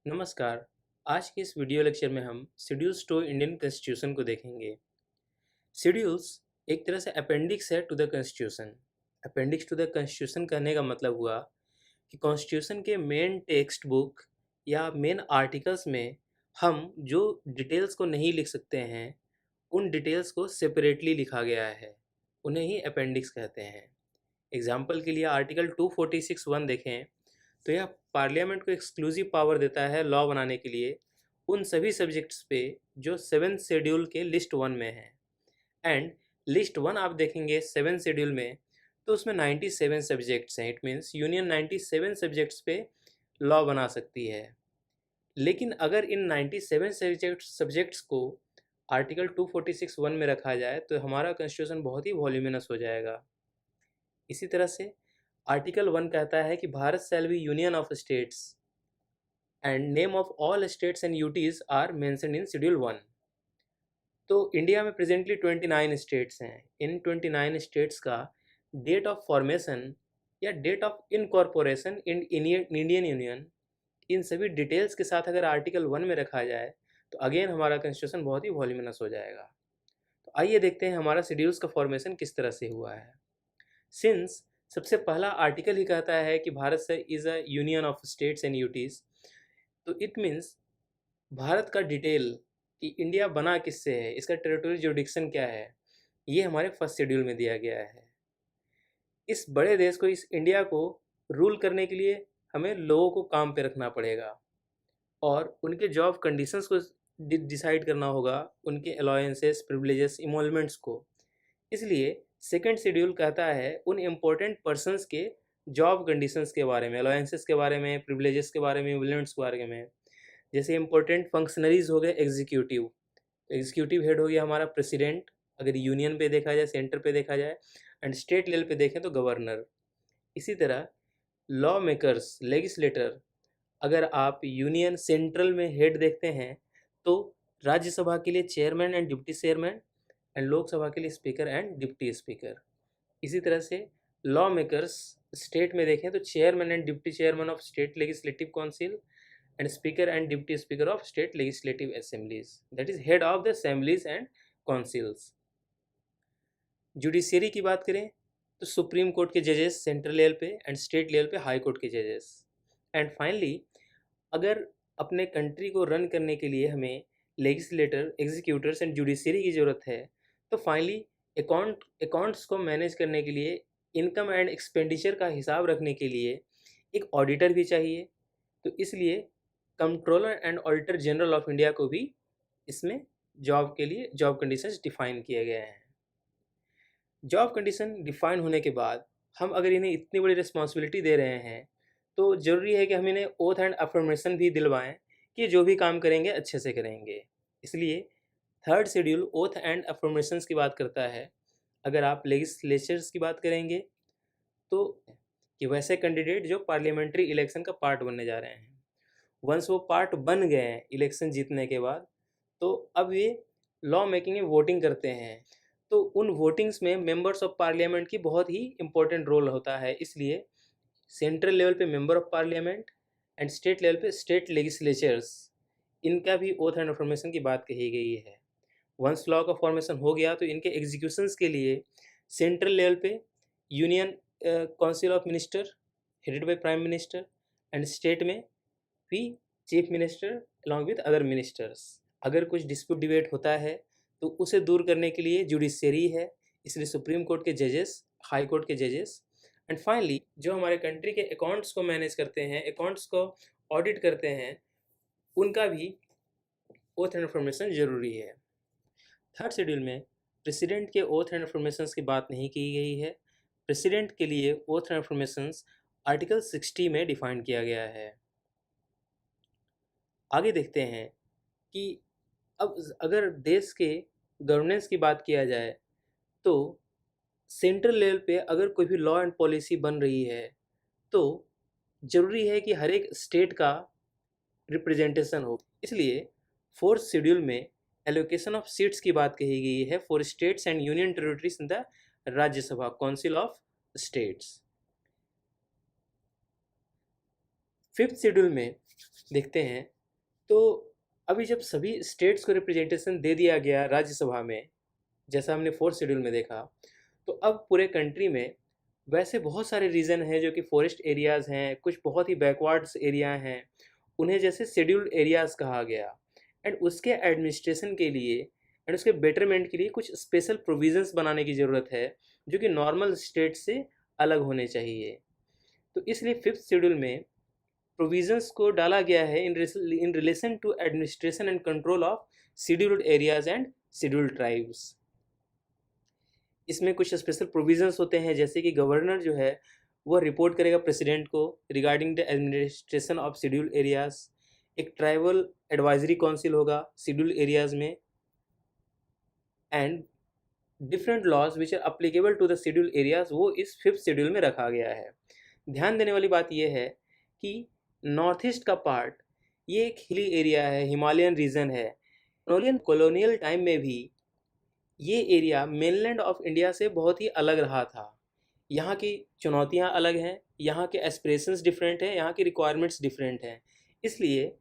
नमस्कार। आज के इस वीडियो लेक्चर में हम शेड्यूल्स टू इंडियन कॉन्स्टिट्यूशन को देखेंगे। शेड्यूल्स एक तरह से अपेंडिक्स है to the constitution. Appendix to the constitution कहने का मतलब हुआ कि कॉन्स्टिट्यूशन के मेन टेक्स्ट बुक या मेन आर्टिकल्स में हम जो डिटेल्स को नहीं लिख सकते हैं, उन डिटेल्स को सेपरेटली लिखा गया है, उन्हें ही अपेंडिक्स कहते हैं। एग्जाम्पल के लिए आर्टिकल 246(1) देखें तो यह पार्लियामेंट को एक्सक्लूसिव पावर देता है लॉ बनाने के लिए उन सभी सब्जेक्ट्स पे जो सेवेंथ शेड्यूल के लिस्ट 1 में है। एंड लिस्ट 1 आप देखेंगे सेवेंथ शेड्यूल में, तो उसमें 97 सब्जेक्ट्स हैं। इट मीन्स यूनियन 97 सब्जेक्ट्स पे लॉ बना सकती है। लेकिन अगर इन 97 सब्जेक्ट्स को आर्टिकल 246(1) में रखा जाए तो हमारा कॉन्स्टिट्यूशन बहुत ही वॉल्यूमिनस हो जाएगा। इसी तरह से आर्टिकल 1 कहता है कि Bharat shall be union of states and name of all states and UTs are mentioned in schedule 1। तो इंडिया में प्रेजेंटली 29 स्टेट्स हैं। इन 29 स्टेट्स का डेट ऑफ फॉर्मेशन या date of incorporation in Indian union, इन सभी डिटेल्स के साथ अगर आर्टिकल 1 में रखा जाए तो अगेन हमारा कॉन्स्टिट्यूशन बहुत ही वॉल्यूमिनस हो जाएगा। तो आइए देखते हैं हमारा शेड्यूल्स का फॉर्मेशन किस तरह से हुआ है। सिंस सबसे पहला आर्टिकल ही कहता है कि भारत से is a union of states and UTs, तो इट मीन्स भारत का डिटेल कि इंडिया बना किससे है, इसका टेरिटोरी जुरिडिक्शन क्या है, ये हमारे फर्स्ट शेड्यूल में दिया गया है। इस बड़े देश को, इस इंडिया को रूल करने के लिए हमें लोगों को काम पे रखना पड़ेगा और उनके जॉब कंडीशंस को डिसाइड करना होगा, उनके अलाउंसेस, प्रिविलेजेस, इमोलमेंट्स को। इसलिए सेकंड शेड्यूल कहता है उन इम्पोर्टेंट पर्सन्स के जॉब कंडीशंस के बारे में, अलाउंसेस के बारे में, प्रिविलेजेस के बारे में, इमोलमेंट्स के बारे में। जैसे इम्पोर्टेंट फंक्शनरीज हो गए एग्जीक्यूटिव, एग्जीक्यूटिव हेड हो गया हमारा प्रेसिडेंट अगर यूनियन पे देखा जाए, सेंटर पे देखा जाए, एंड स्टेट लेवल पे देखें तो गवर्नर। इसी तरह लॉ मेकर्स, लेजिस्लेटर, अगर आप यूनियन सेंट्रल में हेड देखते हैं तो राज्यसभा के लिए chairman and deputy chairman, and Lok Sabha के लिए स्पीकर एंड डिप्टी स्पीकर। इसी तरह से लॉ मेकर्स स्टेट में देखें तो chairman and deputy chairman of state legislative council and speaker and deputy speaker of state legislative assemblies, that is head of the assemblies and councils. Judiciary की बात करें तो सुप्रीम कोर्ट के जजेस central level पे एंड स्टेट लेवल पे high court के जजेस। एंड फाइनली अगर अपने कंट्री को रन करने के लिए हमें लेजिस्लेटर, एग्जीक्यूटर्स एंड जुडिशियरी की ज़रूरत है, तो फाइनली अकाउंट्स को मैनेज करने के लिए, इनकम एंड एक्सपेंडिचर का हिसाब रखने के लिए एक ऑडिटर भी चाहिए। तो इसलिए controller and auditor general of India को भी इसमें जॉब के लिए जॉब कंडीशंस डिफाइन किए गए हैं। जॉब कंडीशन डिफाइन होने के बाद हम अगर इन्हें इतनी बड़ी रिस्पॉन्सिबिलिटी दे रहे हैं तो ज़रूरी है कि हम इन्हें ओथ एंड अफर्मेशन भी दिलवाएं कि जो भी काम करेंगे अच्छे से करेंगे। इसलिए third schedule oath and affirmations की बात करता है। अगर आप लेजिस्लेचर्स की बात करेंगे तो कि वैसे कैंडिडेट जो पार्लियामेंट्री इलेक्शन का पार्ट बनने जा रहे हैं, वंस वो पार्ट बन गए हैं इलेक्शन जीतने के बाद, तो अब ये लॉ मेकिंग में वोटिंग करते हैं। तो उन वोटिंग्स में मेंबर्स ऑफ पार्लियामेंट की बहुत ही इंपॉर्टेंट रोल होता है। इसलिए सेंट्रल लेवल पे member of parliament and state level पे स्टेट लेजिस्लेचर्स, इनका भी ओथ एंड अफर्मेशन की बात कही गई है। वंस लॉ का फॉर्मेशन हो गया तो इनके एग्जीक्यूशंस के लिए सेंट्रल लेवल पे union council of minister headed by prime minister, and state में भी chief minister along with other ministers. अगर कुछ डिस्प्यूट डिबेट होता है तो उसे दूर करने के लिए जुडिशरी है, इसलिए सुप्रीम कोर्ट के जजेस, हाई कोर्ट के जजेस। एंड फाइनली जो हमारे कंट्री के अकाउंट्स को मैनेज करते हैं, अकाउंट्स को ऑडिट करते हैं, उनका भी ओथ एंड इन्फॉर्मेशन जरूरी है। थर्ड शेड्यूल में प्रेसिडेंट के ओथ एंड इन्फॉर्मेशंस की बात नहीं की गई है। प्रेसिडेंट के लिए ओथ एंड इन्फॉर्मेशंस आर्टिकल 60 में डिफाइन किया गया है। आगे देखते हैं कि अब अगर देश के गवर्नेंस की बात किया जाए तो सेंट्रल लेवल पे अगर कोई भी लॉ एंड पॉलिसी बन रही है तो ज़रूरी है कि हर एक स्टेट का रिप्रेजेंटेशन हो। इसलिए फोर्थ शेड्यूल में एलोकेशन ऑफ सीट्स की बात कही गई है for states and union territories in the Rajya Sabha council of states. Fifth schedule में देखते हैं। तो अभी जब सभी स्टेट्स को रिप्रेजेंटेशन दे दिया गया राज्यसभा में, जैसा हमने फोर्थ शेड्यूल में देखा, तो अब पूरे कंट्री में वैसे बहुत सारे रीजन हैं जो कि फॉरेस्ट एरियाज़ हैं, कुछ बहुत ही बैकवर्ड्स एरिया हैं, उन्हें जैसे शेड्यूल्ड एरियाज़ कहा गया। एंड उसके एडमिनिस्ट्रेशन के लिए एंड उसके बेटरमेंट के लिए कुछ स्पेशल प्रोविजंस बनाने की ज़रूरत है, जो कि नॉर्मल स्टेट से अलग होने चाहिए। तो इसलिए फिफ्थ शेड्यूल में प्रोविजंस को डाला गया है in relation to administration and control of scheduled areas and scheduled tribes. इसमें कुछ स्पेशल प्रोविजंस होते हैं, जैसे कि गवर्नर जो है वो रिपोर्ट करेगा प्रेसिडेंट को regarding the administration of scheduled areas. एक ट्राइबल एडवाइजरी काउंसिल होगा शेड्यूल्ड एरियाज में, and different laws which are applicable to the scheduled areas वो इस फिफ्थ शेड्यूल में रखा गया है। ध्यान देने वाली बात यह है कि नॉर्थ ईस्ट का पार्ट ये एक हिली एरिया है, हिमालयन रीजन है। कॉलोनियल टाइम में भी ये एरिया मेनलैंड ऑफ इंडिया से बहुत ही अलग रहा था। यहाँ की चुनौतियाँ अलग हैं, यहाँ के एस्पिरेशंस डिफरेंट हैं, यहाँ की रिक्वायरमेंट्स डिफरेंट हैं। इसलिए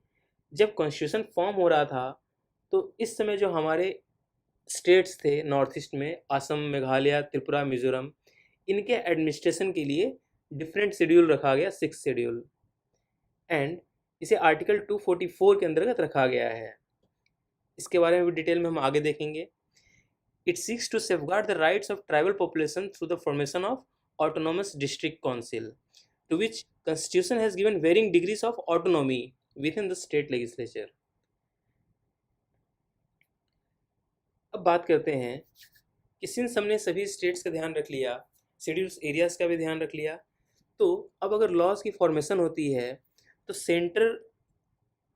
जब कॉन्स्टिट्यूशन फॉर्म हो रहा था तो इस समय जो हमारे स्टेट्स थे नॉर्थ ईस्ट में, असम, मेघालय, त्रिपुरा, मिजोरम, इनके एडमिनिस्ट्रेशन के लिए डिफरेंट शेड्यूल रखा गया, सिक्स शेड्यूल, एंड इसे आर्टिकल 244 के अंतर्गत रखा गया है। इसके बारे में भी डिटेल में हम आगे देखेंगे। It seeks to safeguard the rights of tribal population through the formation of autonomous district council, to which Constitution has given varying degrees of autonomy within the state legislature. अब बात करते हैं कि सिंस हमने सभी स्टेट्स का ध्यान रख लिया, शेड्यूल्स एरियाज का भी ध्यान रख लिया, तो अब अगर लॉज की फॉर्मेशन होती है तो सेंटर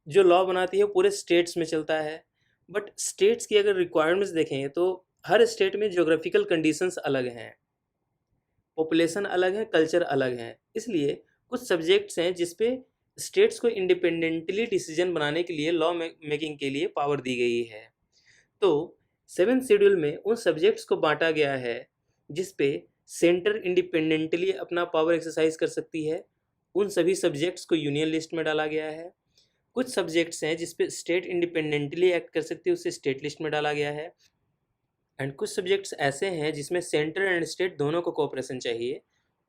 जो लॉ बनाती है वो पूरे स्टेट्स में चलता है। बट स्टेट्स की अगर रिक्वायरमेंट्स देखें तो हर स्टेट में ज्योग्राफिकल कंडीशंस अलग हैं, पॉपुलेशन अलग है, कल्चर अलग है। इसलिए कुछ सब्जेक्ट्स हैं जिसपे स्टेट्स को इंडिपेंडेंटली डिसीजन बनाने के लिए लॉ मेकिंग के लिए पावर दी गई है। तो सेवेंथ शेड्यूल में उन सब्जेक्ट्स को बांटा गया है जिसपे सेंटर इंडिपेंडेंटली अपना पावर एक्सरसाइज कर सकती है। उन सभी सब्जेक्ट्स को यूनियन लिस्ट में डाला गया है। कुछ सब्जेक्ट्स हैं जिसपे स्टेट इंडिपेंडेंटली एक्ट कर सकती है, उसे स्टेट लिस्ट में डाला गया है। एंड कुछ सब्जेक्ट्स ऐसे हैं जिसमें सेंटर एंड स्टेट दोनों को कोऑपरेशन चाहिए,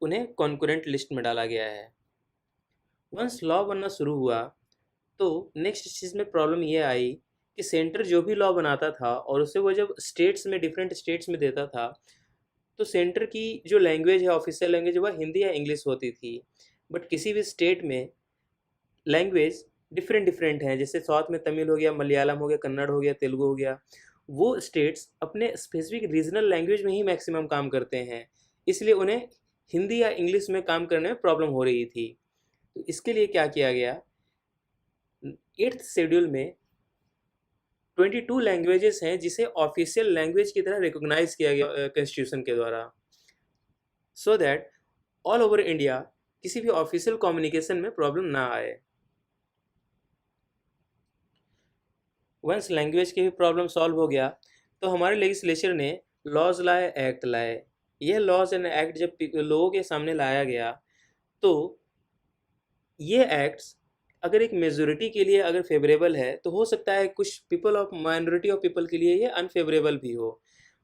उन्हें कॉन्करेंट लिस्ट में डाला गया है। वंस लॉ बनना शुरू हुआ तो नेक्स्ट चीज़ में प्रॉब्लम ये आई कि सेंटर जो भी लॉ बनाता था और उसे वो जब स्टेट्स में, डिफरेंट स्टेट्स में देता था, तो सेंटर की जो लैंग्वेज है, ऑफिशियल लैंग्वेज, वह हिंदी या इंग्लिश होती थी। बट किसी भी स्टेट में लैंग्वेज डिफरेंट हैं, जैसे साउथ में तमिल हो गया, मलयालम हो गया, कन्नड़ हो गया, तेलुगु हो गया। वो स्टेट्स अपने स्पेसिफिक रीजनल लैंग्वेज में ही मैक्सिमम काम करते हैं, इसलिए उन्हें हिंदी या इंग्लिश में काम करने में प्रॉब्लम हो रही थी। तो इसके लिए क्या किया गया, एट्थ शेड्यूल में 22 लैंग्वेजेस हैं जिसे ऑफिशियल लैंग्वेज की तरह रिकॉग्नाइज किया गया कॉन्स्टिट्यूशन के द्वारा, so that all over India किसी भी ऑफिशियल कम्युनिकेशन में प्रॉब्लम ना आए। वंस लैंग्वेज की भी प्रॉब्लम सॉल्व हो गया तो हमारे लेजिस्लेचर ने लॉज लाए, एक्ट लाए। यह लॉज एंड एक्ट जब लोगों के सामने लाया गया तो ये एक्ट्स अगर एक मेजोरिटी के लिए अगर फेवरेबल है तो हो सकता है कुछ people of minority of people के लिए ये अनफेवरेबल भी हो।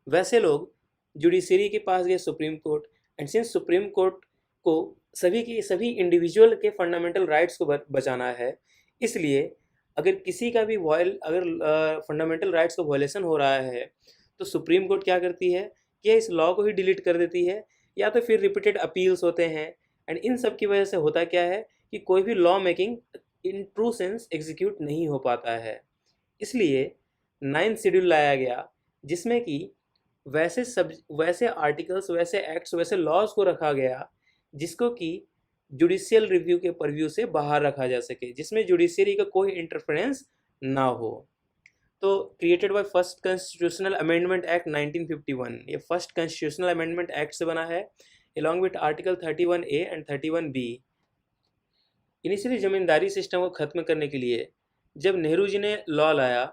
वैसे लोग जुडिशरी के पास गए, supreme court, and since supreme court को सभी इंडिविजुअल के फंडामेंटल राइट्स को बचाना है, इसलिए अगर किसी का भी फंडामेंटल राइट्स का वायलेशन हो रहा है तो सुप्रीम कोर्ट क्या करती है कि इस लॉ को ही डिलीट कर देती है, या तो फिर रिपीटेड अपील्स होते हैं। एंड इन सब की वजह से होता क्या है कि कोई भी law making in true sense execute नहीं हो पाता है। इसलिए नाइन्थ शेड्यूल लाया गया जिसमें कि वैसे आर्टिकल्स, वैसे एक्ट्स, वैसे लॉज को रखा गया जिसको कि जुडिशियल रिव्यू के परव्यू से बाहर रखा जा सके, जिसमें जुडिशरी का कोई इंटरफेरेंस ना हो। तो created by first constitutional amendment act 1951, ये फर्स्ट कॉन्स्टिट्यूशनल अमेंडमेंट एक्ट से बना है, along with article 31A and 31B। Initially zamindari system को ख़त्म करने के लिए जब नेहरू जी ने लॉ लाया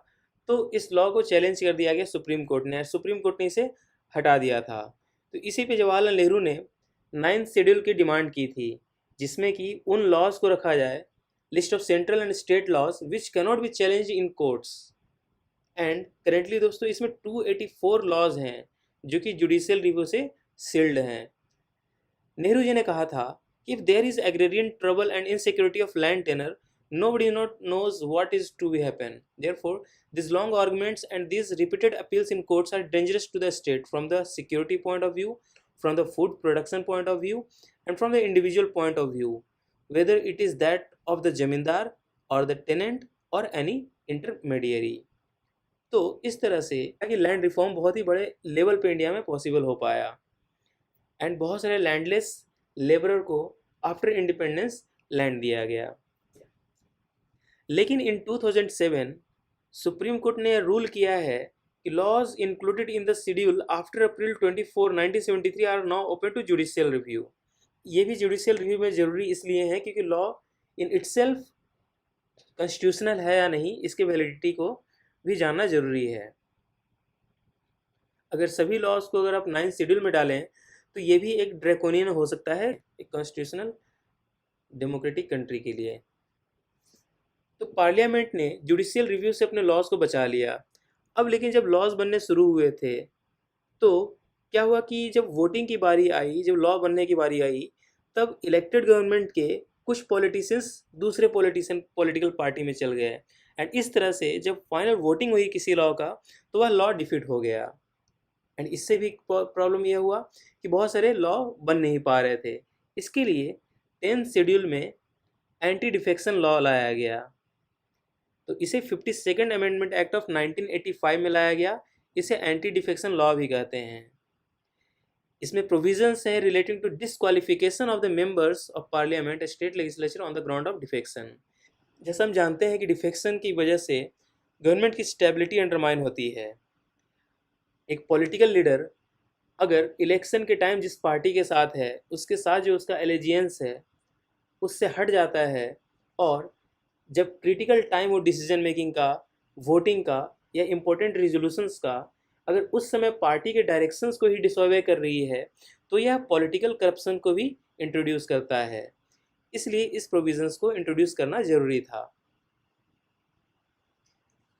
तो इस लॉ को चैलेंज कर दिया गया सुप्रीम कोर्ट ने, सुप्रीम कोर्ट ने इसे हटा दिया था। तो इसी पे जवाहरलाल नेहरू ने नाइन्थ शेड्यूल की डिमांड की थी जिसमें कि उन लॉज को रखा जाए list of central and state laws which cannot be challenge in courts. And currently दोस्तों इसमें 284 लॉज हैं जो कि जुडिशियल रिव्यू से सील्ड हैं। नेहरू जी ने कहा था कि if there is agrarian trouble and insecurity of land tenure, nobody not knows what is to be happen. Therefore, these long arguments and these repeated appeals in courts are dangerous to the state from the security point of view, from the food production point of view, and from the individual point of view, whether it is that of the zamindar or the tenant or any intermediary. तो इस तरह से कि land reform बहुत ही बड़े level पे India में possible हो पाया एंड बहुत सारे लैंडलेस लेबरर को आफ्टर इंडिपेंडेंस लैंड दिया गया। लेकिन इन 2007 सुप्रीम कोर्ट ने रूल किया है कि laws included in the schedule after April 24, 1973 are now open to judicial review. ये भी जुडिशियल रिव्यू में ज़रूरी इसलिए है क्योंकि लॉ इन इटसेल्फ कॉन्स्टिट्यूशनल है या नहीं, इसके वैलिडिटी को भी जानना ज़रूरी है। अगर सभी लॉज को अगर आप 9th शेड्यूल में डालें तो ये भी एक ड्रैकोनियन हो सकता है एक कॉन्स्टिट्यूशनल डेमोक्रेटिक कंट्री के लिए। तो पार्लियामेंट ने जुडिशियल रिव्यू से अपने लॉज को बचा लिया। अब लेकिन जब लॉज बनने शुरू हुए थे तो क्या हुआ कि जब वोटिंग की बारी आई, जब लॉ बनने की बारी आई, तब इलेक्टेड गवर्नमेंट के कुछ पॉलिटिशियंस दूसरे पॉलिटिकल पार्टी में चल गए एंड इस तरह से जब फाइनल वोटिंग हुई किसी लॉ का तो वह लॉ डिफीट हो गया। एंड इससे भी प्रॉब्लम यह हुआ कि बहुत सारे लॉ बन नहीं पा रहे थे। इसके लिए 10th शेड्यूल में एंटी डिफेक्शन लॉ लाया गया। तो इसे 52nd अमेंडमेंट एक्ट ऑफ 1985 में लाया गया। इसे एंटी डिफेक्शन लॉ भी कहते हैं। इसमें प्रोविजंस हैं relating to disqualification of the members of parliament state legislature on the ground of defection. जैसा हम जानते हैं कि डिफेक्शन की वजह से गवर्नमेंट की स्टेबिलिटी अंडरमाइन होती है। एक पॉलिटिकल लीडर अगर इलेक्शन के टाइम जिस पार्टी के साथ है उसके साथ जो उसका एलिजियंस है उससे हट जाता है और जब क्रिटिकल टाइम हो डिसीजन मेकिंग का, वोटिंग का या इम्पोर्टेंट रिजोल्यूशंस का, अगर उस समय पार्टी के डायरेक्शंस को ही डिसऑबे कर रही है तो यह पॉलिटिकल करप्शन को भी इंट्रोड्यूस करता है। इसलिए इस प्रोविजंस को इंट्रोड्यूस करना ज़रूरी था।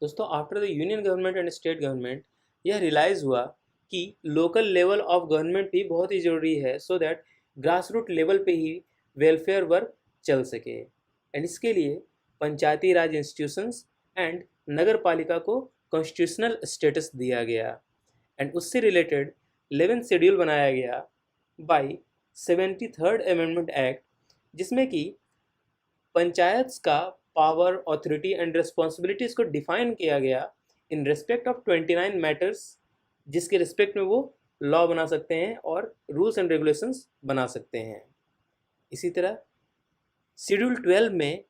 दोस्तों, after the union government and state government यह रियलाइज़ हुआ कि लोकल लेवल ऑफ गवर्नमेंट भी बहुत ही ज़रूरी है so that grass root level पे ही वेलफेयर वर्क चल सके। एंड इसके लिए पंचायती राज इंस्टीट्यूशंस एंड नगर पालिका को कॉन्स्टिट्यूशनल स्टेटस दिया गया एंड उससे रिलेटेड 11th शेड्यूल बनाया गया बाय 73rd अमेंडमेंट एक्ट, जिसमें कि पंचायत का पावर, ऑथोरिटी एंड रिस्पॉन्सिबिलिटीज़ को डिफाइन किया गया इन रेस्पेक्ट ऑफ 29 मैटर्स, जिसके रिस्पेक्ट में वो लॉ बना सकते हैं और रूल्स एंड रेगुलेशंस बना सकते हैं। इसी तरह शेड्यूल 12 में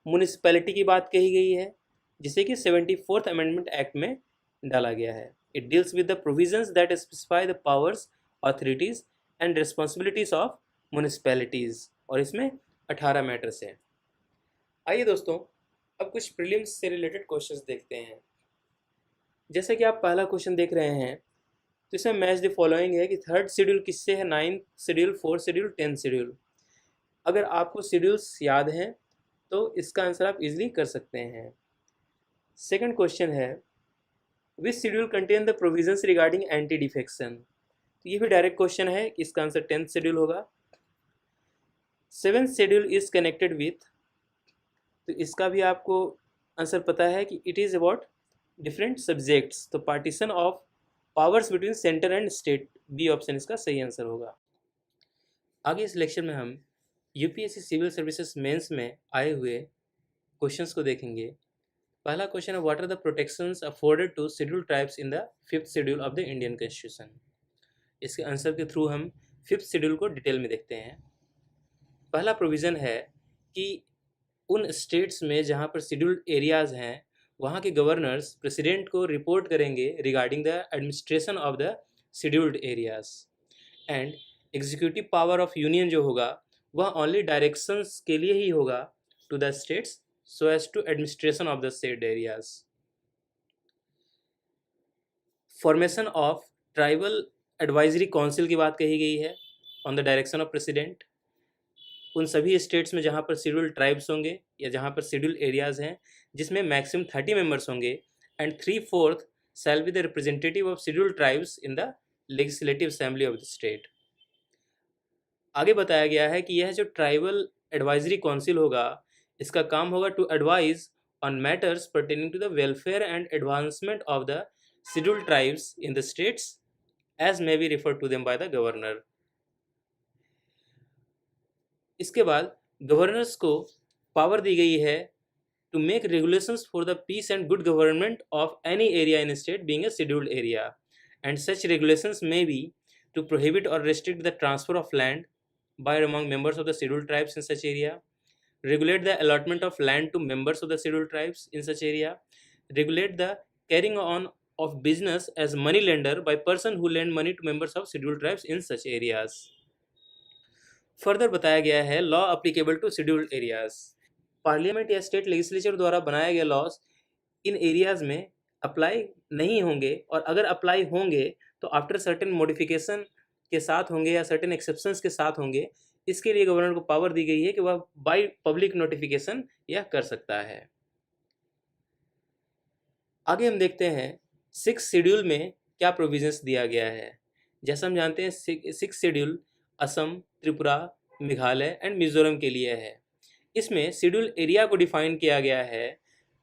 म्यूनिसिपैलिटी की बात कही गई है जिसे कि 74th अमेंडमेंट एक्ट में डाला गया है। It deals with the provisions that specify the powers, authorities and responsibilities of municipalities और इसमें 18 मैटर्स हैं। आइए दोस्तों, अब कुछ प्रीलिम्स से रिलेटेड क्वेश्चंस देखते हैं। जैसे कि आप पहला क्वेश्चन देख रहे हैं तो इसमें मैच द फॉलोइंग है कि 3rd शेड्यूल किससे है, 9th schedule, 4th schedule, 10th schedule. अगर आपको शेड्यूल्स याद हैं तो इसका आंसर आप इजीली कर सकते हैं। सेकंड क्वेश्चन है which schedule contain the provisions regarding anti defection. तो ये भी डायरेक्ट क्वेश्चन है कि इसका आंसर 10th शेड्यूल होगा। 7th schedule is connected with, तो इसका भी आपको आंसर पता है कि it is about different subjects, तो partition of powers between centre and state, b option इसका सही आंसर होगा। आगे इस लेक्चर में हम यूपीएससी सिविल सर्विसेज मेंस में आए हुए क्वेश्चंस को देखेंगे। पहला क्वेश्चन है what are the protections afforded to schedule tribes in the 5th schedule of the Indian constitution. इसके आंसर के थ्रू हम 5th शेड्यूल को डिटेल में देखते हैं। पहला प्रोविज़न है कि उन स्टेट्स में जहाँ पर शेड्यूल्ड एरियाज़ हैं वहाँ के गवर्नर्स प्रेसिडेंट को रिपोर्ट करेंगे regarding the administration of the scheduled areas and executive power of union जो होगा वह ओनली डायरेक्शंस के लिए ही होगा to the states so as to administration of the state areas. Formation of tribal advisory council की बात कही गई है on the direction of president. उन सभी स्टेट्स में जहाँ पर शेड्यूल्ड ट्राइब्स होंगे या जहाँ पर शेड्यूल्ड एरियाज हैं, जिसमें मैक्सिमम 30 मेंबर्स होंगे, and 3/4 shall be the representative of scheduled tribes in the legislative assembly of the state. आगे बताया गया है कि यह जो ट्राइबल एडवाइजरी काउंसिल होगा, इसका काम होगा to advise on matters pertaining to the welfare and advancement of the scheduled tribes in the states as may be refer to them by the governor. इसके बाद गवर्नर्स को पावर दी गई है to make regulations for the peace and good government of any area in state being a scheduled area, and such regulations may be to prohibit or restrict the transfer of land by or among members of the scheduled tribes in such area, regulate the allotment of land to members of the scheduled tribes in such area, regulate the carrying on of business as money lender by person who lend money to members of scheduled tribes in such areas. Further बताया गया है law applicable to scheduled areas. Parliament या state legislature द्वारा बनाए गए laws इन areas में apply नहीं होंगे, और अगर अप्लाई होंगे तो आफ्टर सर्टेन मॉडिफिकेशन के साथ होंगे या सर्टेन एक्सेप्शंस के साथ होंगे। इसके लिए गवर्नर को पावर दी गई है कि वह बाय पब्लिक नोटिफिकेशन यह कर सकता है। आगे हम देखते हैं 6 शेड्यूल में क्या प्रोविजंस दिया गया है। जैसा हम जानते हैं 6 शेड्यूल असम, त्रिपुरा, मेघालय एंड मिजोरम के लिए है। इसमें शेड्यूल एरिया को डिफाइन किया गया है,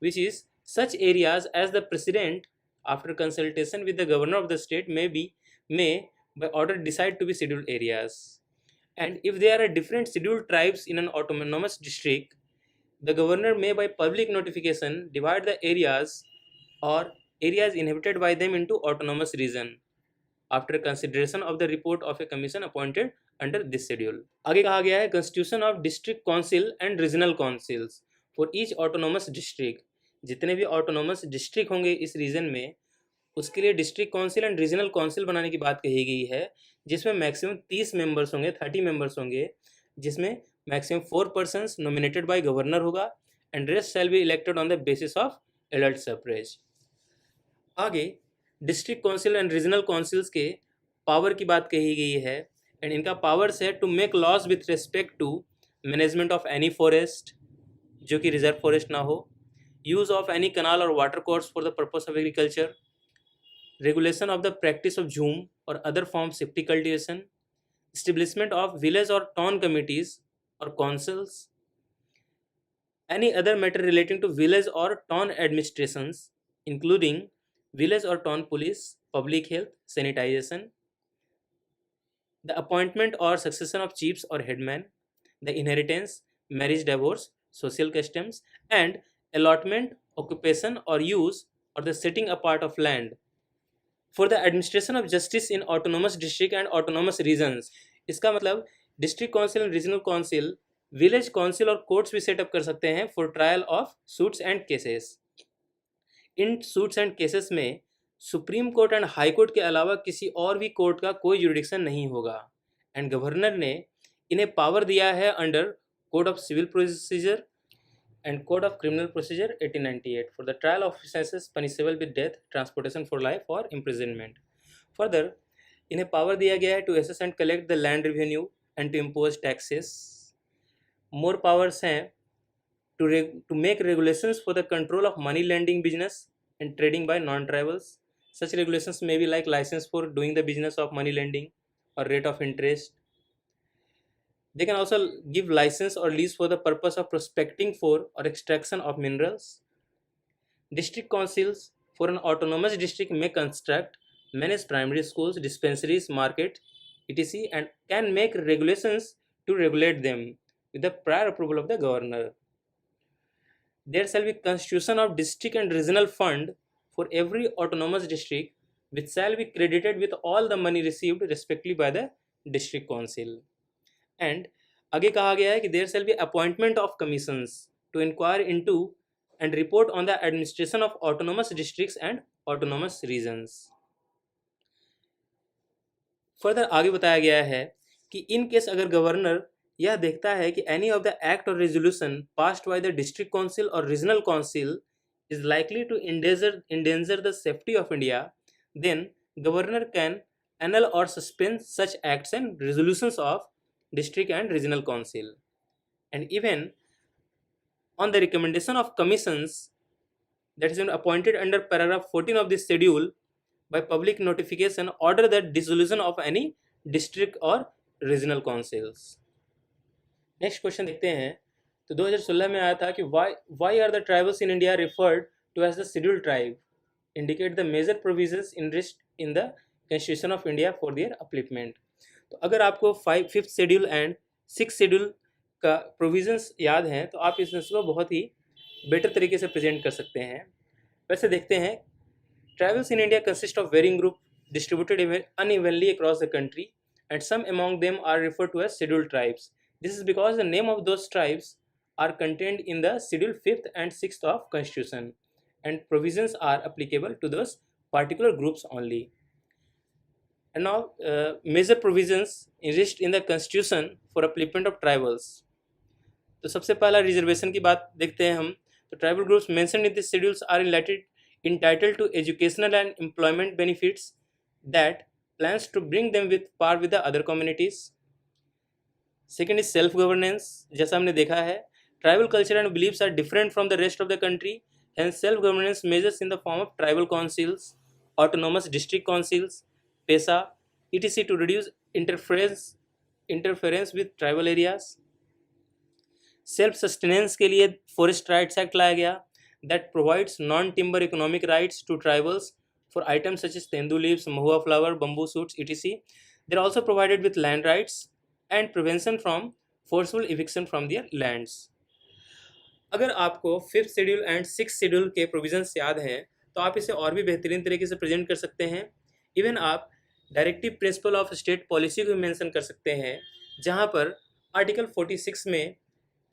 which is such areas as the president after consultation with the governor of the state may by order decide to be scheduled areas, and if there are different scheduled tribes in an autonomous district, the governor may by public notification divide the areas or areas inhabited by them into autonomous region after consideration of the report of a commission appointed under this schedule. आगे कहा गया है constitution of district council and regional councils for each autonomous district। जितने भी autonomous district होंगे इस reason में, उसके लिए district council and regional council बनाने की बात कही गई है, जिसमें मैक्सिमम 30 मेंबर्स होंगे, 30 मेंबर्स होंगे, जिसमें maximum 4 persons nominated by governor होगा, and rest shall be elected on the basis of adult suffrage. आगे district council and regional councils के पावर की बात कही गई है, एंड इनका पावर्स है to make laws with respect to management of any forest जो कि रिजर्व फॉरेस्ट ना हो, use of any canal or water course for the purpose of agriculture, regulation of the practice of jhum or other forms safety cultivation, establishment of village or town committees or councils, any other matter relating to village or town administrations including village or town police, public health, sanitization, the appointment or succession of chiefs or headmen, the inheritance, marriage, divorce, social customs, and allotment, occupation or use or the setting apart of land for the administration of justice in autonomous district and autonomous regions। इसका मतलब district council and regional council village council और courts भी set up कर सकते हैं for trial of suits and cases. इन suits and cases में supreme court and high court के अलावा किसी और भी कोर्ट का कोई जुरिडिक्शन नहीं होगा, एंड गवर्नर ने इन्हें पावर दिया है under code of civil procedure and Code of Criminal Procedure 1898 for the trial of offences punishable with death, transportation for life or imprisonment. Further, इन्हें पावर दिया गया है to assess and collect the land revenue and to impose taxes. More powers हैं to make regulations for the control of money lending business and trading by non-tribals. Such regulations may be like license for doing the business of money lending or rate of interest. They can also give license or lease for the purpose of prospecting for or extraction of minerals. District councils for an autonomous district may construct, manage primary schools, dispensaries, market, etc. and can make regulations to regulate them with the prior approval of the governor. There shall be constitution of district and regional fund for every autonomous district, which shall be credited with all the money received respectively by the district council. And आगे कहा गया है कि there shall be appointment of commissions to inquire into and report on the administration of autonomous districts and autonomous regions. Further आगे बताया गया है कि इन केस अगर गवर्नर यह देखता है कि एनी ऑफ द एक्ट और resolution passed by the district council और regional council is likely to endanger the safety of India, then governor can annul or suspend such acts and resolutions of district and regional council. and even on the recommendation of commissions that is appointed under paragraph 14 of this schedule by public notification order the dissolution of any district or regional councils. Next question देखते हैं। तो 2016 में आया था कि why are the tribals in India referred to as the scheduled tribe, indicate the major provisions in the constitution of India for their upliftment. तो अगर आपको 5th schedule and 6th schedule का प्रोविजंस याद हैं तो आप इस को बहुत ही बेटर तरीके से प्रेजेंट कर सकते हैं। वैसे देखते हैं, tribals in India consist of varying group distributed unevenly across the country and some among them are referred to as scheduled tribes. This is because the name of those tribes are contained in the schedule 5th and 6th of constitution and provisions are applicable to those particular groups only. And now major provisions enriched in the constitution for upliftment of tribals. तो सबसे पहला reservation की बात देखते हैं हम। तो tribal groups mentioned in this schedules are entitled to educational and employment benefits that plans to bring them with par with the other communities. Second is self governance. जैसा हमने देखा है, tribal culture and beliefs are different from the rest of the country, hence self governance measures in the form of tribal councils, autonomous district councils, PESA, etc. to reduce interference with tribal areas. Self sustenance के लिए forest rights act लाया गया that provides non-timber economic rights to tribals for items such as tendu leaves, mahua flower, bamboo shoots, etc. They are also provided with land rights and prevention from forceful eviction from their lands. अगर आपको 5th schedule and 6th schedule के provisions याद हैं तो आप इसे और भी बेहतरीन तरीके से प्रेजेंट कर सकते हैं। इवन आप directive principle of state policy को मेंशन कर सकते हैं, जहां पर आर्टिकल 46 में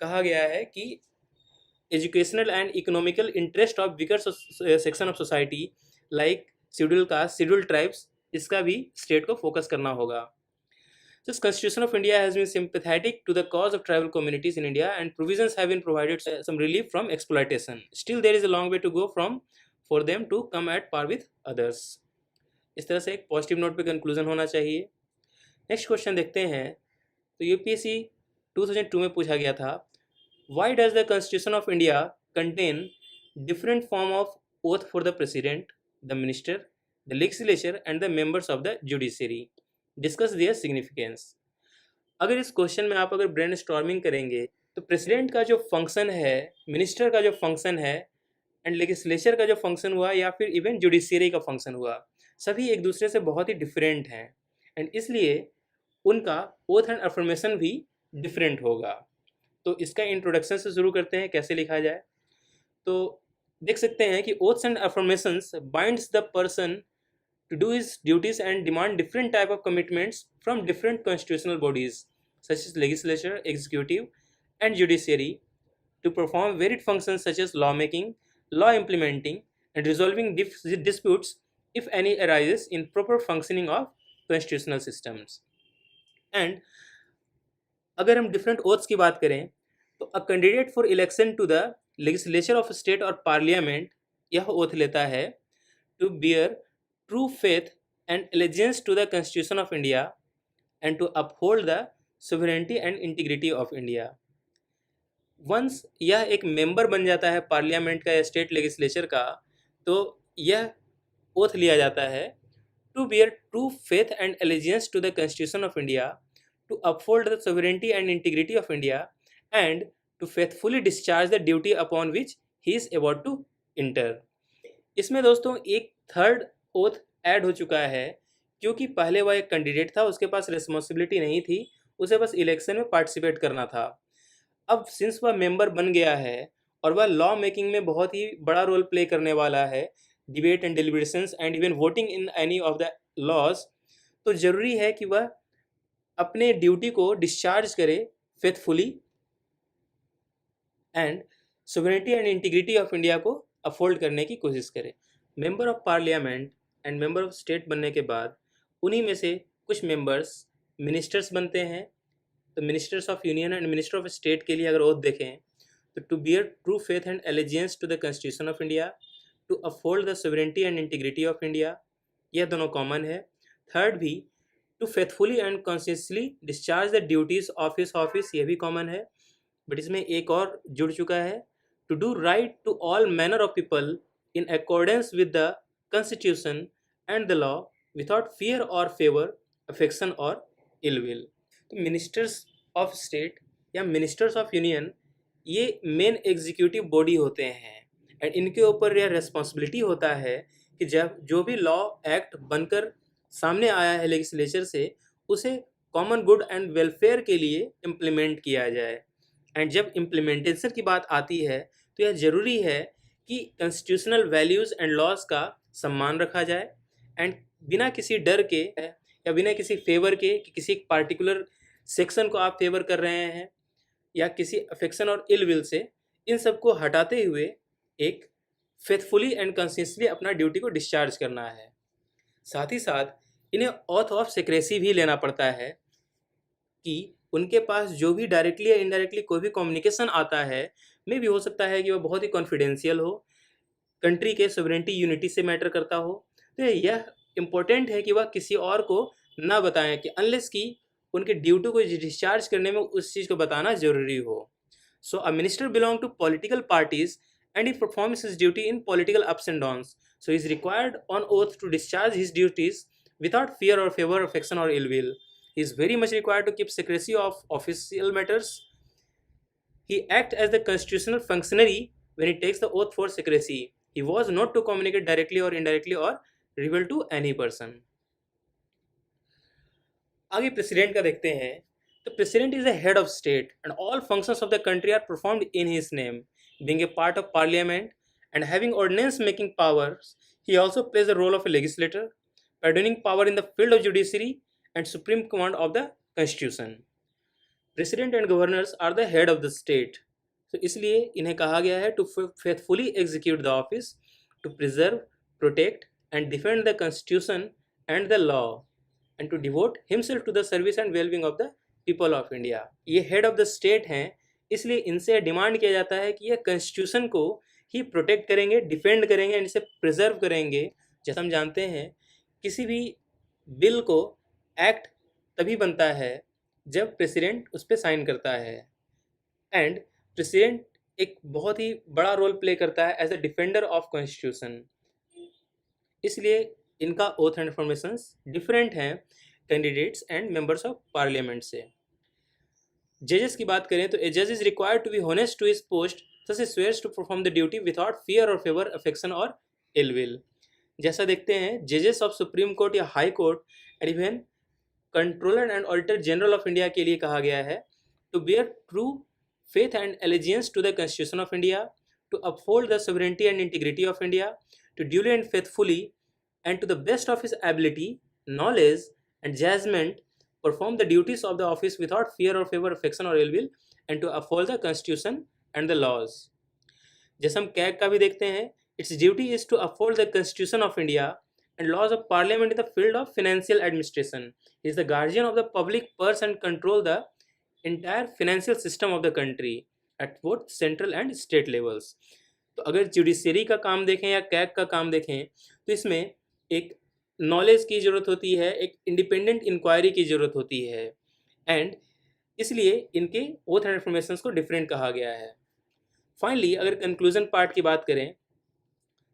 कहा गया है कि educational and economical interest of bigger section of society like scheduled caste, scheduled tribes, इसका भी स्टेट को फोकस करना होगा। This Constitution of India has been sympathetic to the cause of tribal communities in India and provisions have been provided some relief from exploitation. Still there is a long way to go for them to come at par with others. इस तरह से एक positive note पे conclusion होना चाहिए। Next question देखते हैं। तो यूपीएससी 2002 में पूछा गया था, why does the Constitution of India contain different form of oath for the President, the Minister, the Legislature and the members of the Judiciary? Discuss their significance. अगर इस क्वेश्चन में आप अगर ब्रेन स्टॉर्मिंग करेंगे तो प्रेसिडेंट का जो function है, मिनिस्टर का जो फंक्शन है एंड लेजिस्लेचर का जो फंक्शन हुआ या फिर इवन जुडिशियरी का फंक्शन हुआ, सभी एक दूसरे से बहुत ही डिफरेंट हैं एंड इसलिए उनका ओथ एंड अफर्मेशन भी डिफरेंट होगा। तो इसका इंट्रोडक्शन से शुरू करते हैं, कैसे लिखा जाए। तो देख सकते हैं कि oaths and affirmations binds the person to do his duties and demand different type of commitments from different constitutional bodies such as legislature, executive and judiciary to perform varied functions such as law making, law implementing and resolving disputes if any arises in proper functioning of constitutional systems. And अगर हम different oaths की बात करें तो a candidate for election to the legislature of a state or parliament यह oath लेता है to bear true faith and allegiance to the Constitution of India and to uphold the sovereignty and integrity of India. Once यह एक member बन जाता है parliament का या स्टेट लेजिस्लेचर का, तो यह ओथ लिया जाता है to bear true faith and allegiance to the constitution of India, to uphold the sovereignty and integrity of India and to faithfully discharge the duty upon which he is about to enter. इसमें दोस्तों एक third oath add हो चुका है, क्योंकि पहले वह एक कैंडिडेट था, उसके पास रिस्पॉन्सिबिलिटी नहीं थी, उसे बस इलेक्शन में पार्टिसिपेट करना था। अब सिंस वह मेंबर बन गया है और वह लॉ मेकिंग में बहुत ही बड़ा रोल प्ले करने वाला है, debate and deliberations and even voting in any of the laws, तो ज़रूरी है कि वह अपने ड्यूटी को डिस्चार्ज करे faithfully and sovereignty and integrity of India को अफोल्ड करने की कोशिश करे। Member of parliament and member of state बनने के बाद उन्हीं में से कुछ मेंबर्स मिनिस्टर्स बनते हैं। तो ministers of union and minister of state के लिए अगर ओथ देखें तो to bear true faith and allegiance to the constitution of India, to uphold the sovereignty and integrity of India, यह दोनों कॉमन है। थर्ड भी to faithfully and conscientiously discharge the duties of his office, यह भी common है। But इसमें एक और जुड़ चुका है, to do right to all manner of people in accordance with the constitution and the law without fear और फेवर, अफेक्शन और इल विल। तो मिनिस्टर्स ऑफ स्टेट या मिनिस्टर्स ऑफ यूनियन ये मेन एग्जीक्यूटिव बॉडी होते हैं and इनके ऊपर यह रिस्पॉन्सिबिलिटी होता है कि जब जो भी लॉ एक्ट बनकर सामने आया है लेजिस्लेचर से उसे कॉमन गुड एंड वेलफेयर के लिए इम्प्लीमेंट किया जाए। एंड जब इम्प्लीमेंटेशन की बात आती है तो यह ज़रूरी है कि कॉन्स्टिट्यूशनल वैल्यूज़ एंड लॉज का सम्मान रखा जाए एंड बिना किसी डर के या बिना किसी फेवर के कि किसी पार्टिकुलर सेक्शन को आप फेवर कर रहे हैं या किसी अफेक्शन और इल विल से, इन सबको हटाते हुए एक फेथफुली एंड कंसिस्टेंटली अपना ड्यूटी को डिस्चार्ज करना है। साथ ही साथ इन्हें ऑथ ऑफ सिक्रेसी भी लेना पड़ता है कि उनके पास जो भी डायरेक्टली या इनडायरेक्टली कोई भी कम्युनिकेशन आता है, मे भी हो सकता है कि वह बहुत ही कॉन्फिडेंशियल हो, कंट्री के सोवरेनिटी यूनिटी से मैटर करता हो, तो यह इम्पोर्टेंट है कि वह किसी और को ना बताएं कि अनलेस कि उनके ड्यूटी को डिस्चार्ज करने में उस चीज़ को बताना जरूरी हो। So a minister belong to political parties and he performs his duty in political ups and downs. So he is required on oath to discharge his duties without fear or favor, affection or ill will. He is very much required to keep secrecy of official matters. He acts as the constitutional functionary when he takes the oath for secrecy. He was not to communicate directly or indirectly or reveal to any person. आगे president का देखते हैं। तो president is the head of state and all functions of the country are performed in his name, being a part of parliament and having ordinance making powers. He also plays the role of a legislator, pardoning power in the field of judiciary and supreme command of the constitution. President and governors are the head of the state. So इसलिए इन्हें कहा गया है to faithfully execute the office, to preserve, protect and defend the constitution and the law, and to devote himself to the service and well-being of the people of India. ये head of the state हैं, इसलिए इनसे demand किया जाता है कि ये constitution को ही प्रोटेक्ट करेंगे, डिफेंड करेंगे, इसे प्रिजर्व करेंगे। जैसे हम जानते हैं किसी भी बिल को एक्ट तभी बनता है जब प्रेसिडेंट उस पर साइन करता है एंड प्रेसिडेंट एक बहुत ही बड़ा रोल प्ले करता है as a defender of constitution. इसलिए इनका ओथ एंड इन्फॉर्मेशंस डिफरेंट हैं candidates and members of parliament से। जजेस की बात करें तो ए जज is required to be honest to his post, thus he swears to perform the duty without fear or favor, affection or ill will. जैसा देखते हैं जजेस ऑफ सुप्रीम कोर्ट या high court and even controller and auditor general of India के लिए कहा गया है to bear true faith and allegiance to the constitution of India, to uphold the sovereignty and integrity of India, to duly and faithfully and to the best of his ability, knowledge and judgement perform the duties of the office without fear or favor, affection or ill will, and to uphold the constitution and the laws. जैसे हम CAG का भी देखते हैं, its duty is to uphold the constitution of India and laws of parliament in the field of financial administration. He is the guardian of the public purse and control the entire financial system of the country at both central and state levels. तो अगर judiciary का काम देखें या CAG का काम देखें तो इसमें एक नॉलेज की ज़रूरत होती है, एक इंडिपेंडेंट इंक्वायरी की ज़रूरत होती है एंड इसलिए इनके ओथ एंड इन्फॉर्मेशंस को डिफरेंट कहा गया है। फाइनली अगर कंक्लूजन पार्ट की बात करें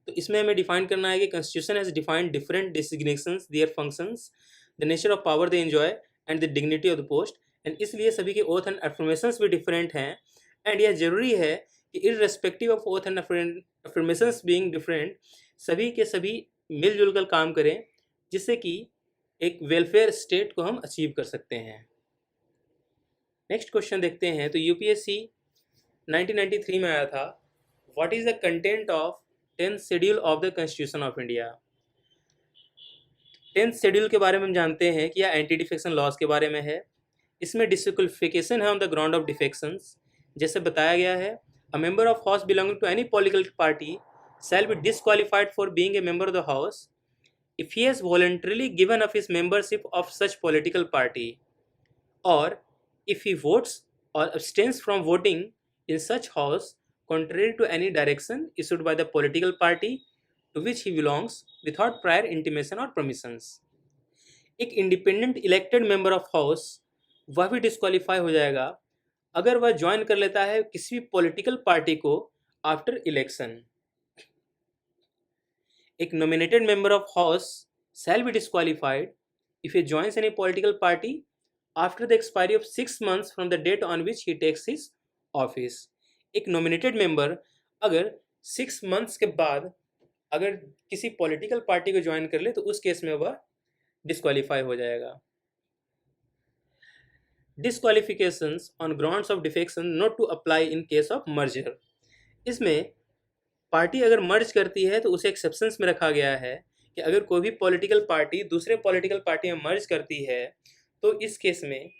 तो इसमें हमें डिफाइन करना है कि constitution has defined different designations, their functions, the nature of power they enjoy and the dignity of the post, and इसलिए सभी के ओथ एंड अफर्मेशंस भी डिफरेंट हैं एंड यह जरूरी है कि irrespective of oath and affirmations being different सभी के सभी मिलजुल कर काम करें जिससे कि एक वेलफेयर स्टेट को हम अचीव कर सकते हैं। नेक्स्ट क्वेश्चन देखते हैं। तो यूपीएससी 1993 में आया था, what is the content of 10th schedule of the constitution of India. 10th schedule के बारे में हम जानते हैं कि यह एंटी डिफेक्शन लॉज के बारे में है। इसमें डिसक्वालिफिकेशन है on the ground of defections. जैसे बताया गया है, a member of house belonging to any political party shall be disqualified for being a member of the house if he has voluntarily given up his membership of such political party, or if he votes or abstains from voting in such house contrary to any direction issued by the political party to which he belongs without prior intimation or permissions. एक independent elected member of house वह भी disqualify हो जाएगा अगर वह join कर लेता है किसी भी पॉलिटिकल पार्टी को आफ्टर इलेक्शन। एक nominated member of house shall be disqualified if he joins any political party after the expiry of 6 months from the date on which he takes his office। एक nominated member अगर 6 months के बाद अगर किसी political party को join कर ले तो उस केस में वह डिस्क्वालीफाई हो जाएगा। Disqualifications on grounds of defection not to apply in case of merger. इसमें पार्टी अगर मर्ज करती है तो उसे एक्सेप्शंस में रखा गया है कि अगर कोई भी पॉलिटिकल पार्टी दूसरे पॉलिटिकल पार्टी में मर्ज करती है तो इस केस में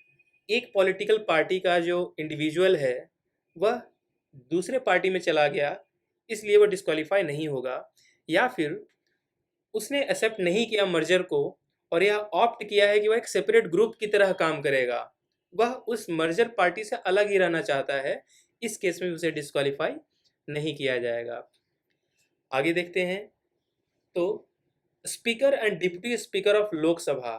एक पॉलिटिकल पार्टी का जो इंडिविजुअल है वह दूसरे पार्टी में चला गया इसलिए वह डिस्क्वालीफाई नहीं होगा, या फिर उसने एक्सेप्ट नहीं किया मर्जर को और यह ऑप्ट किया है कि वह एक सेपरेट ग्रुप की तरह काम करेगा, वह उस मर्जर पार्टी से अलग ही रहना चाहता है, इस केस में उसे डिस्क्वालीफाई नहीं किया जाएगा। आगे देखते हैं तो speaker and deputy speaker of Lok Sabha,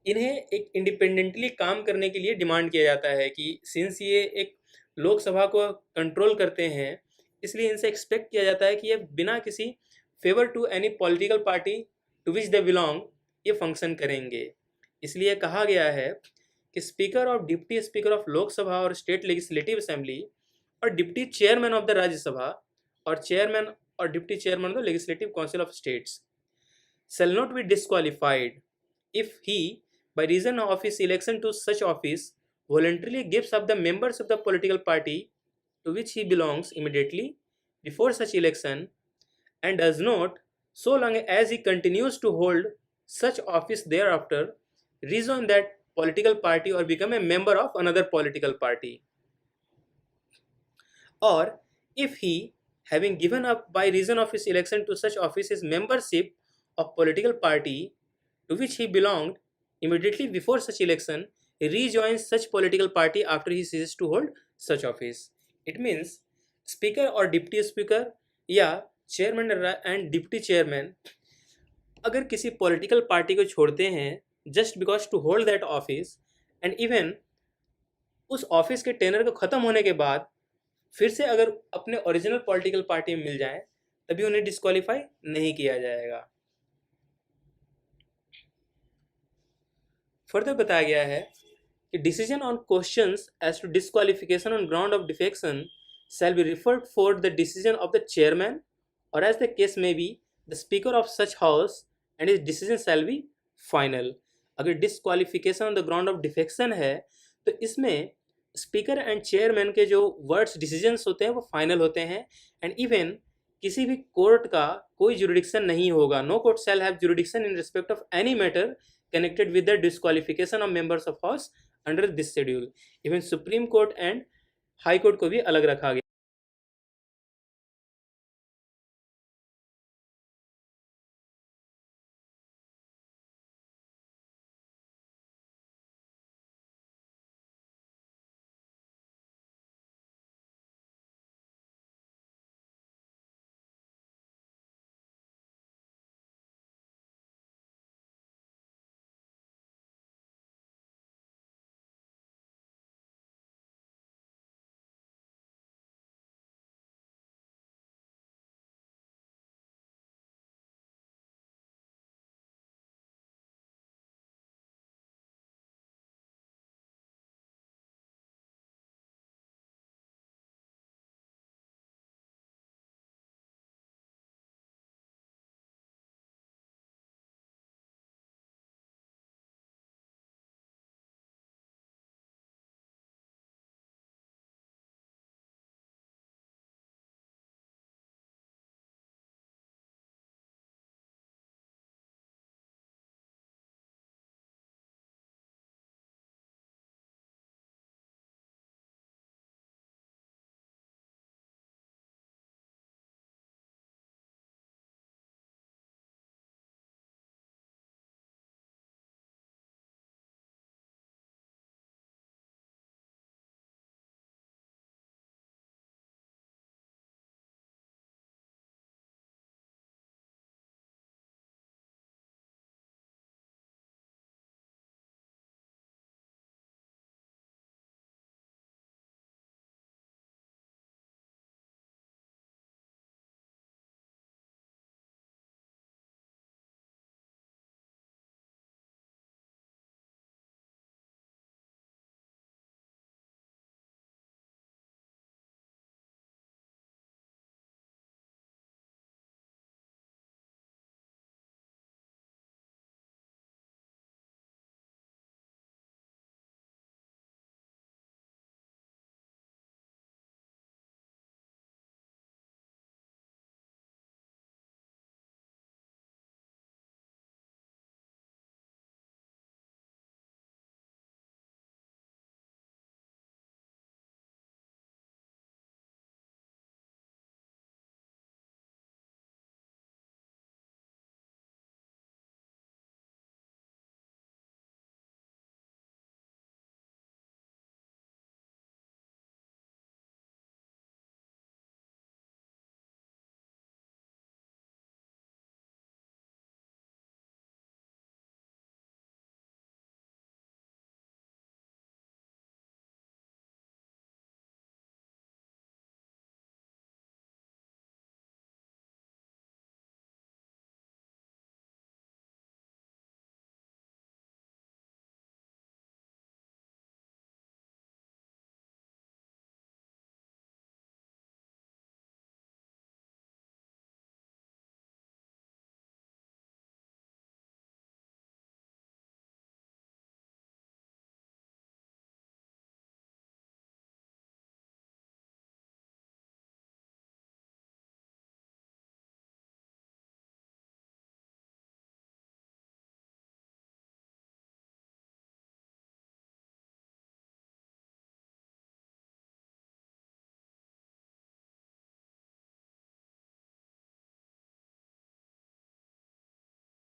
इन्हें एक इंडिपेंडेंटली काम करने के लिए डिमांड किया जाता है कि सिंस ये एक लोकसभा को कंट्रोल करते हैं इसलिए इनसे एक्सपेक्ट किया जाता है कि ये बिना किसी favour to any political party to which they belong ये फंक्शन करेंगे। इसलिए कहा गया है कि स्पीकर और डिप्टी स्पीकर ऑफ लोकसभा और स्टेट लेजिस्लेटिव असेंबली और deputy chairman of the Rajya Sabha और चेयरमैन और deputy chairman of the legislative council of states shall not be disqualified if he, by reason of his election to such office, voluntarily gives up the members of the political party to which he belongs immediately before such election, and does not, so long as he continues to hold such office thereafter, rejoin that political party or become a member of another political party. Or if he, having given up by reason of his election to such office his membership of political party to which he belonged immediately before such election, he rejoins such political party after he ceases to hold such office. It means speaker or deputy speaker या chairman and deputy chairman अगर किसी political party को छोड़ते हैं just because to hold that office and even उस office के tenure को ख़त्म होने के बाद फिर से अगर अपने ओरिजिनल पॉलिटिकल पार्टी में मिल जाए तभी उन्हें डिस्क्वालीफाई नहीं किया जाएगा। फर्दर बताया गया है कि decision on questions as to disqualification on ground of defection shall be referred for the decision of the chairman or as the case may be the speaker of such house and his decision shall be final। अगर disqualification on the ground of defection है तो इसमें speaker and chairman के जो words decisions होते हैं वो final होते हैं एंड इवन किसी भी कोर्ट का कोई जुरिडिक्शन नहीं होगा। No court shall have jurisdiction in respect of any matter connected with the disqualification of members of house under this schedule। Even supreme court and high court को भी अलग रखा गया।